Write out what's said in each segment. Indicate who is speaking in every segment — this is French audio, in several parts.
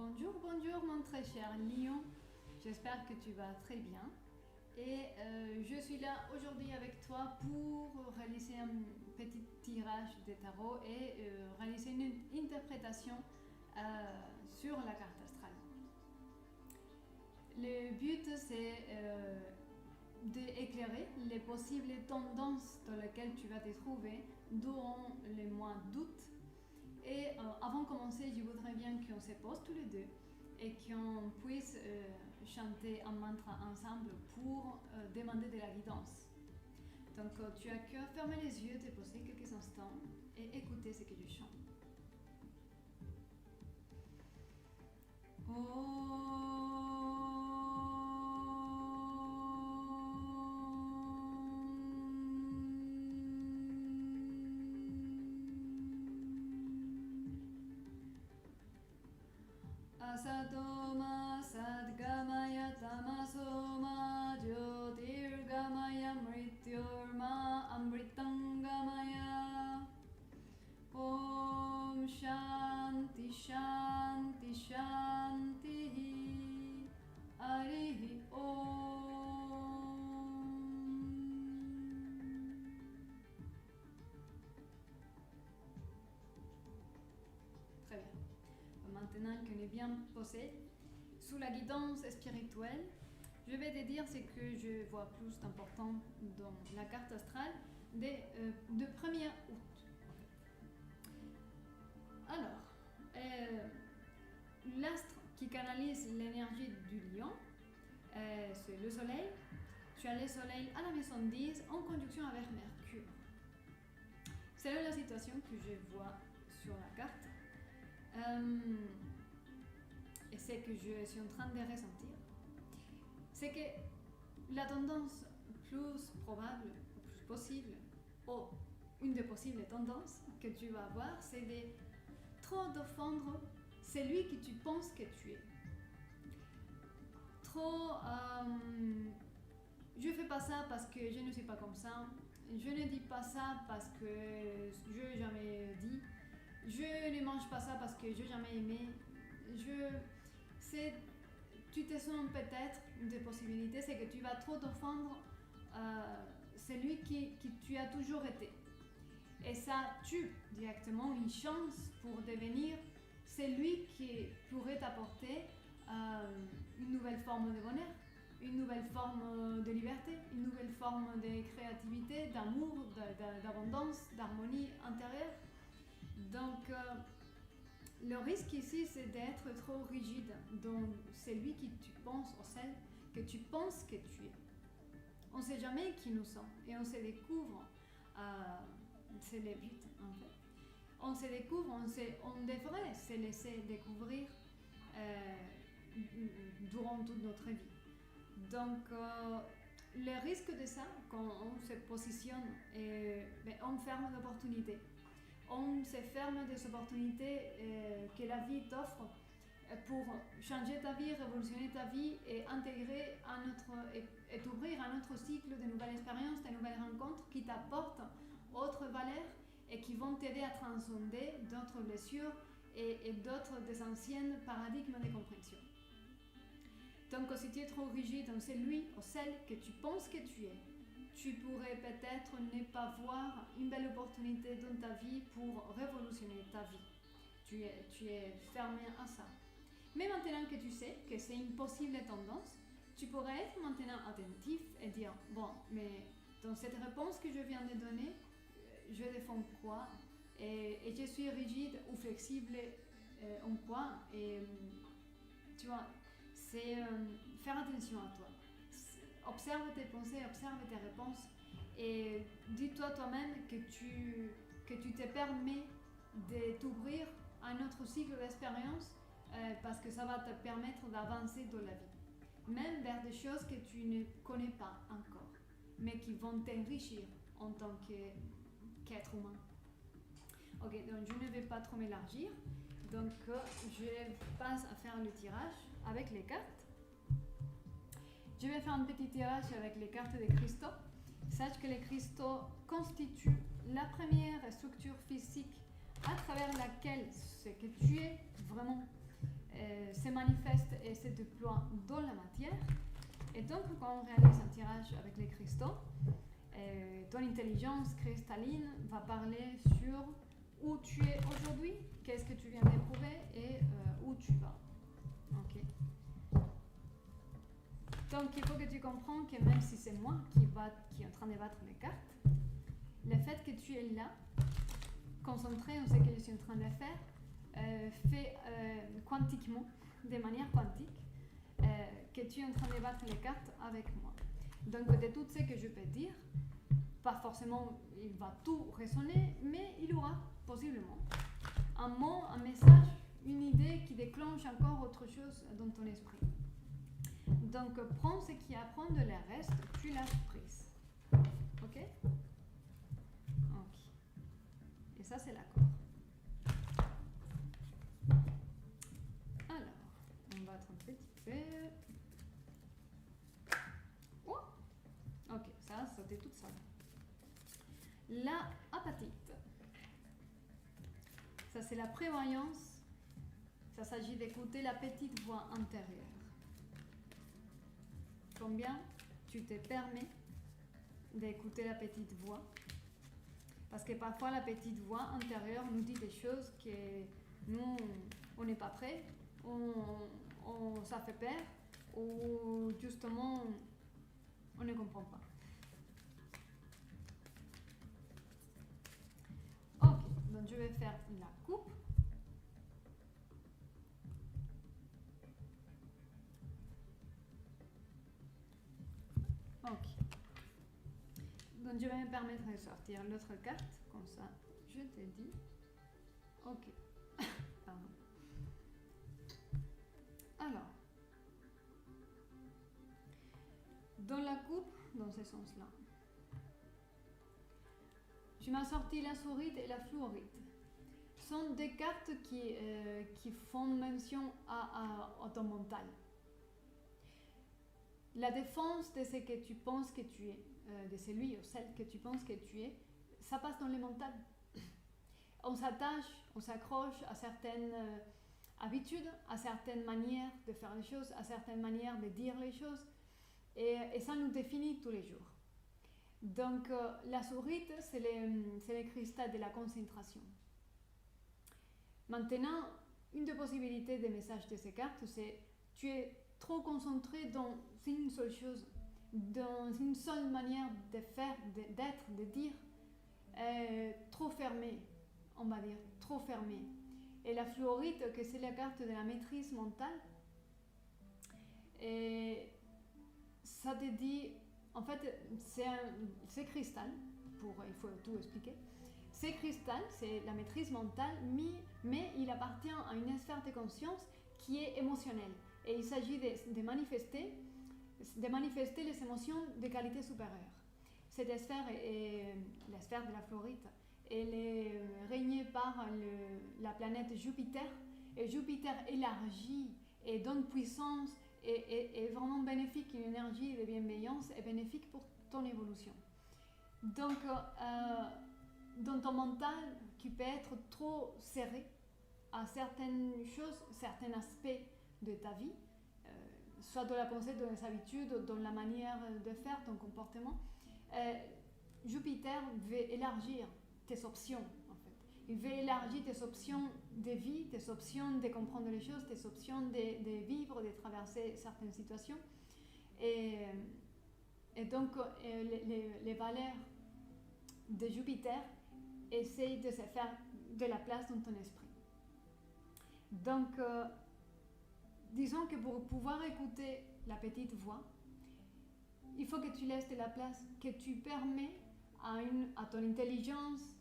Speaker 1: Bonjour mon très cher Lion, j'espère que tu vas très bien et je suis là aujourd'hui avec toi pour réaliser un petit tirage de tarot et réaliser une interprétation sur la carte astrale. Le but c'est d'éclairer les possibles tendances dans lesquelles tu vas te trouver durant les mois d'août. Et avant de commencer, je voudrais bien qu'on se pose tous les deux et qu'on puisse chanter un mantra ensemble pour demander de la guidance. Donc tu as qu'à fermer les yeux, te poser quelques instants et écouter ce que je chante. Asadoma sadgamaya tamasoma jyotirgamaya mrityorma amritangamaya. Om Shanti Shanti Shanti Harihi Om. Très bien. Maintenant qu'on est bien posé, sous la guidance spirituelle, je vais te dire ce que je vois plus d'important dans la carte astrale de 1er août. Alors, l'astre qui canalise l'énergie du lion, c'est le soleil. Tu as le soleil à la maison 10 en conjonction avec Mercure. C'est la situation que je vois sur la carte. Et ce que je suis en train de ressentir, c'est que la tendance plus probable, plus possible, ou une des possibles tendances que tu vas avoir, c'est de trop défendre celui que tu penses que tu es. Trop, je fais pas ça parce que je ne suis pas comme ça, je ne dis pas ça parce que je n'ai jamais dit. Je ne mange pas ça parce que je n'ai jamais aimé. Tu te sens peut-être des possibilités, c'est que tu vas trop défendre celui qui tu as toujours été. Et ça tue directement une chance pour devenir celui qui pourrait t'apporter une nouvelle forme de bonheur, une nouvelle forme de liberté, une nouvelle forme de créativité, d'amour, d'abondance, d'harmonie intérieure. Donc, le risque ici, c'est d'être trop rigide dans celui que tu penses ou celle que tu penses que tu es. On ne sait jamais qui nous sommes et on se découvre, c'est le but en fait. On se découvre, on devrait se laisser découvrir durant toute notre vie. Donc, le risque de ça, quand on se positionne, on ferme d'opportunités. On se ferme des opportunités que la vie t'offre pour changer ta vie, révolutionner ta vie et intégrer et t'ouvrir à notre cycle de nouvelles expériences, de nouvelles rencontres qui t'apportent autres valeurs et qui vont t'aider à transcender d'autres blessures et d'autres des anciens paradigmes de compréhension. Donc si tu es trop rigide dans celui ou celle que tu penses que tu es, tu pourrais peut-être ne pas voir une belle opportunité dans ta vie pour révolutionner ta vie. Tu es fermé à ça. Mais maintenant que tu sais que c'est une possible tendance, tu pourrais être maintenant attentif et dire « Bon, mais dans cette réponse que je viens de donner, je défends quoi et je suis rigide ou flexible en quoi ?» Et tu vois, c'est faire attention à toi. Observe tes pensées, observe tes réponses et dis-toi toi-même que tu te permets de t'ouvrir à un autre cycle d'expérience parce que ça va te permettre d'avancer dans la vie. Même vers des choses que tu ne connais pas encore, mais qui vont t'enrichir en tant qu'être humain. Ok, donc je ne vais pas trop m'élargir, donc je passe à faire le tirage avec les cartes. Je vais faire un petit tirage avec les cartes des cristaux. Sache que les cristaux constituent la première structure physique à travers laquelle ce que tu es vraiment se manifeste et se déploie dans la matière. Et donc, quand on réalise un tirage avec les cristaux, ton intelligence cristalline va parler sur où tu es aujourd'hui, qu'est-ce que tu viens d'éprouver et où tu vas. Ok. Donc, il faut que tu comprennes que même si c'est moi qui est en train de battre les cartes, le fait que tu es là, concentré en ce que je suis en train de faire, fait quantiquement, de manière quantique, que tu es en train de battre les cartes avec moi. Donc, de tout ce que je peux dire, pas forcément il va tout résonner, mais il y aura possiblement un mot, un message, une idée qui déclenche encore autre chose dans ton esprit. Donc, prends ce qui apprend de le reste, tu l'as prise. Ok? Ok. Et ça, c'est l'accord. Alors, on va être un petit peu. Oh! Ok, ça a sauté toute seule. La apatite. Ça, c'est la prévoyance. Ça s'agit d'écouter la petite voix intérieure. Combien tu te permets d'écouter la petite voix? Parce que parfois, la petite voix intérieure nous dit des choses que nous, on n'est pas prêt, ça fait peur, ou justement, on ne comprend pas. Ok, donc je vais faire la coupe. Ok. Donc je vais me permettre de sortir l'autre carte, comme ça je te dis. Ok. Pardon. Alors, dans la coupe, dans ce sens-là, je m'ai sorti la sourite et la fluorite. Ce sont des cartes qui font mention à ton mental. La défense de ce que tu penses que tu es, de celui ou celle que tu penses que tu es, ça passe dans le mental. On s'attache, on s'accroche à certaines habitudes, à certaines manières de faire les choses, à certaines manières de dire les choses, et ça nous définit tous les jours. Donc, la sourite, c'est le cristal de la concentration. Maintenant, une des possibilités des messages de ces cartes, c'est tu es trop concentré dans une seule chose, dans une seule manière de faire, d'être, de dire, trop fermé, on va dire, trop fermé. Et la fluorite, que c'est la carte de la maîtrise mentale, et ça te dit, en fait, c'est cristal, il faut tout expliquer. C'est cristal, c'est la maîtrise mentale, mais il appartient à une sphère de conscience qui est émotionnelle. Et il s'agit de manifester les émotions de qualité supérieure. Cette sphère est la sphère de la fluorite. Elle est régnée par la planète Jupiter. Et Jupiter élargit et donne puissance et est vraiment bénéfique. Une énergie de bienveillance est bénéfique pour ton évolution. Donc, dans ton mental, qui peut être trop serré à certaines choses, certains aspects de ta vie, soit dans la pensée, dans les habitudes, dans la manière de faire, ton comportement, Jupiter veut élargir tes options, en fait. Il veut élargir tes options de vie, tes options de comprendre les choses, tes options de vivre, de traverser certaines situations. Et donc, les valeurs de Jupiter essayent de se faire de la place dans ton esprit. Donc, disons que pour pouvoir écouter la petite voix, il faut que tu laisses de la place, que tu permets à ton intelligence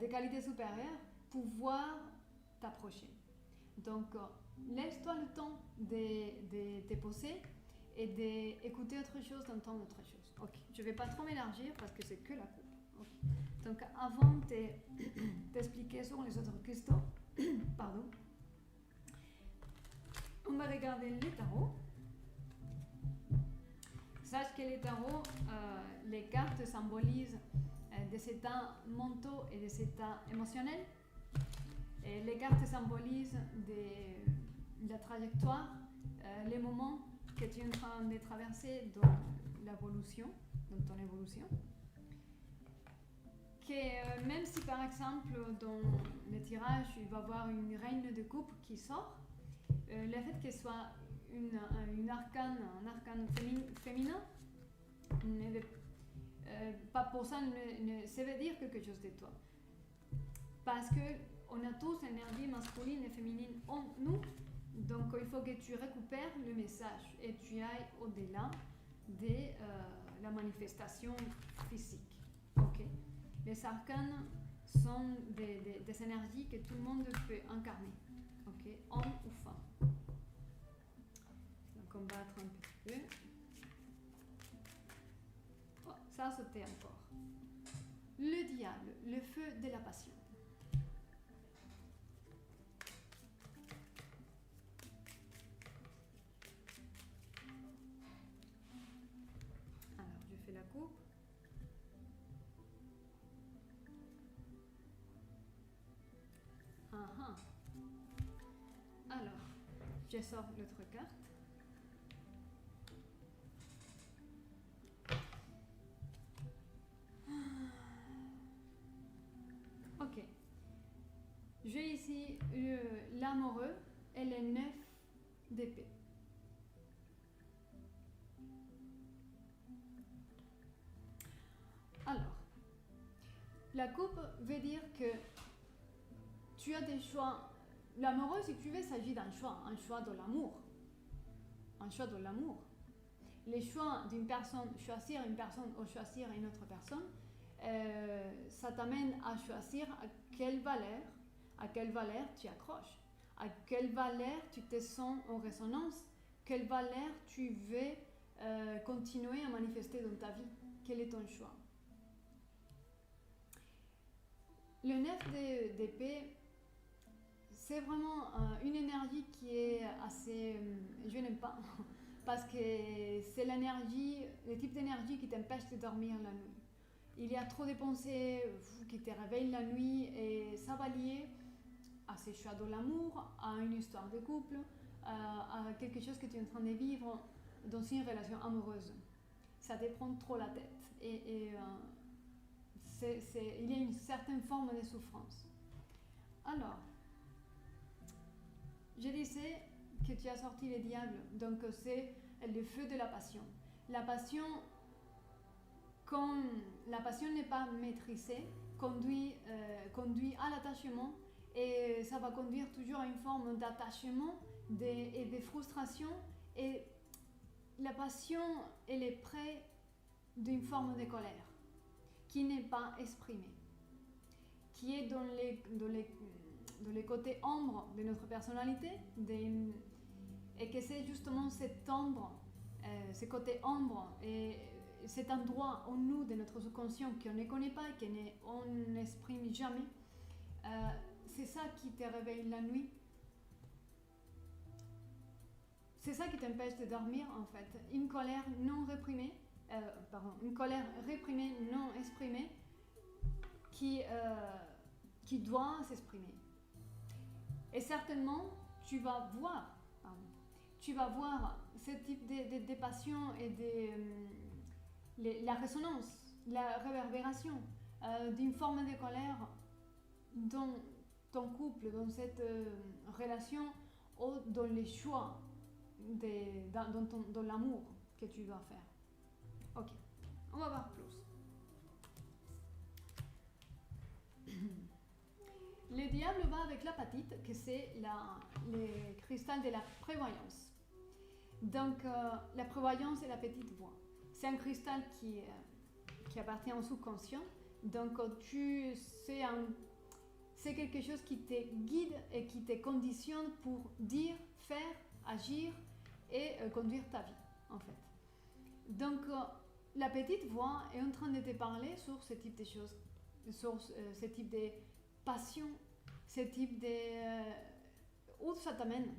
Speaker 1: de qualité supérieure pouvoir t'approcher. Donc, laisse-toi le temps de te poser et d'écouter autre chose, d'entendre autre chose. Ok, je ne vais pas trop m'élargir parce que c'est que la coupe. Okay. Donc, avant de t'expliquer sur les autres cristaux, pardon, on va regarder les tarots. Sache que les tarots, les cartes symbolisent des états mentaux et des états émotionnels. Et les cartes symbolisent trajectoire, les moments que tu es en train de traverser dans l'évolution, dans ton évolution. Que même si par exemple dans le tirage il va y avoir une reine de coupe qui sort, le fait qu'elle soit un arcane féminin, pas pour ça ça veut dire quelque chose de toi. Parce qu'on a tous l'énergie masculine et féminine en nous, donc il faut que tu récupères le message et tu ailles au-delà de la manifestation physique. Okay. Les arcanes sont des énergies que tout le monde peut incarner, okay, homme ou femme. Donc on va combattre un petit peu. Oh, ça a sauté encore. Le diable, le feu de la passion. Alors, je fais la coupe. Alors, je sors l'autre carte. Ok. J'ai ici l'amoureux et les 9 d'épée. Alors, la coupe veut dire que tu as des choix. L'amoureux, si tu veux, s'agit d'un choix, un choix de l'amour. Un choix de l'amour. Les choix d'une personne, choisir une personne ou choisir une autre personne, ça t'amène à choisir à quelle valeur tu accroches, à quelle valeur tu te sens en résonance, quelle valeur tu veux continuer à manifester dans ta vie, quel est ton choix. Le 9 d'épée, c'est vraiment une énergie qui est assez... je n'aime pas, parce que c'est l'énergie, le type d'énergie qui t'empêche de dormir la nuit. Il y a trop de pensées qui te réveillent la nuit et ça va lier à ces choix de l'amour, à une histoire de couple, à quelque chose que tu es en train de vivre dans une relation amoureuse. Ça te prend trop la tête et il y a une certaine forme de souffrance. Alors, je disais que tu as sorti le diable, donc c'est le feu de la passion. La passion, quand la passion n'est pas maîtrisée, conduit à l'attachement et ça va conduire toujours à une forme d'attachement et de frustration. Et la passion, elle est près d'une forme de colère qui n'est pas exprimée, qui est dans les côtés ombres de notre personnalité, et que c'est justement cette ombre, ce côté ombre et cet endroit en nous de notre subconscient qu'on ne connaît pas et qu'on n'exprime jamais, c'est ça qui te réveille la nuit. C'est ça qui t'empêche de dormir en fait. Une colère non réprimée, une colère réprimée, non exprimée, qui doit s'exprimer. Et certainement, tu vas voir ce type de passion et la résonance, la réverbération d'une forme de colère dans ton couple, dans cette relation ou dans les choix, dans l'amour que tu dois faire. Ok, on va voir plus. Le diable va avec l'apatite, que c'est le cristal de la prévoyance. Donc, la prévoyance et la petite voix. C'est un cristal qui appartient au subconscient. Donc, c'est quelque chose qui te guide et qui te conditionne pour dire, faire, agir et conduire ta vie, en fait. Donc, la petite voix est en train de te parler sur ce type de choses, sur ce type de passion, ce type de... où ça t'amène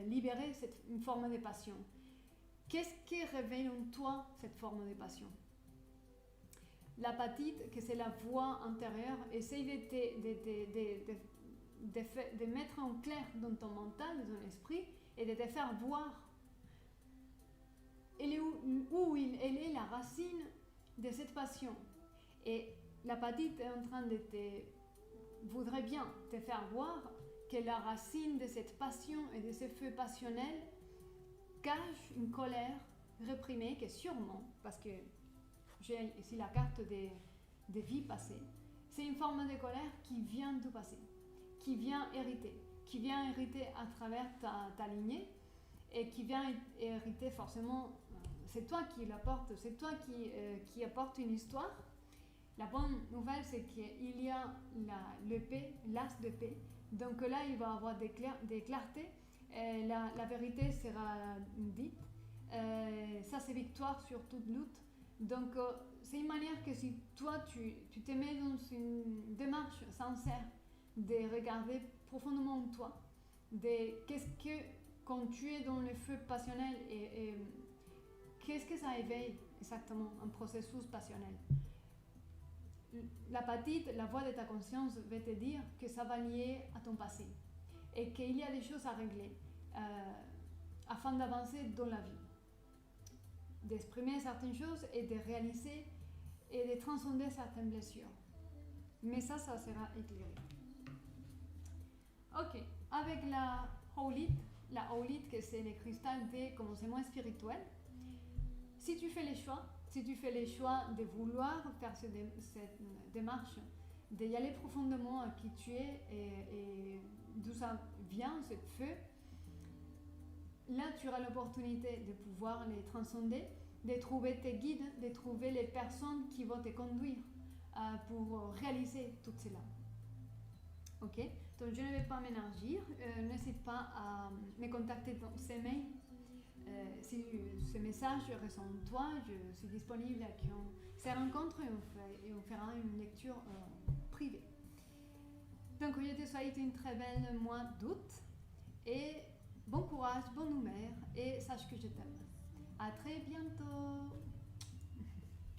Speaker 1: libérer une forme de passion. Qu'est-ce qui réveille en toi cette forme de passion? L'apatite, que c'est la voix intérieure, essaye de mettre en clair dans ton mental, dans ton esprit, et de te faire voir elle est la racine de cette passion. Et la petite est en train voudrait bien te faire voir que la racine de cette passion et de ce feu passionnel cache une colère réprimée que sûrement, parce que j'ai ici la carte des vies passées, c'est une forme de colère qui vient du passé, qui vient hériter à travers ta lignée et qui vient hériter forcément, c'est toi qui l'apporte, c'est toi qui apporte une histoire. La bonne nouvelle, c'est qu'il y a l'épée, l'as de paix. Donc là, il va y avoir des clartés. La vérité sera dite. Ça, c'est victoire sur toute lutte. Donc, c'est une manière que si toi, tu te mets dans une démarche sincère de regarder profondément en toi, de qu'est-ce que, quand tu es dans le feu passionnel, et qu'est-ce que ça éveille exactement, un processus passionnel. La petite, la voix de ta conscience va te dire que ça va lier à ton passé et qu'il y a des choses à régler afin d'avancer dans la vie, d'exprimer certaines choses et de réaliser et de transcender certaines blessures. Mais ça sera éclairé. Ok, avec la Houlite, que c'est le cristal des commencements spirituels, si tu fais les choix de vouloir faire cette démarche, d'y aller profondément à qui tu es et d'où ça vient, ce feu, là tu auras l'opportunité de pouvoir les transcender, de trouver tes guides, de trouver les personnes qui vont te conduire pour réaliser tout cela. Ok, donc je ne vais pas m'énergir, n'hésite pas à me contacter dans ces mails. Si ce message résonne en toi, je suis disponible à qu'on se rencontre et on fera une lecture privée. Donc je te souhaite une très belle mois d'août et bon courage, bonne humeur et sache que je t'aime. À très bientôt.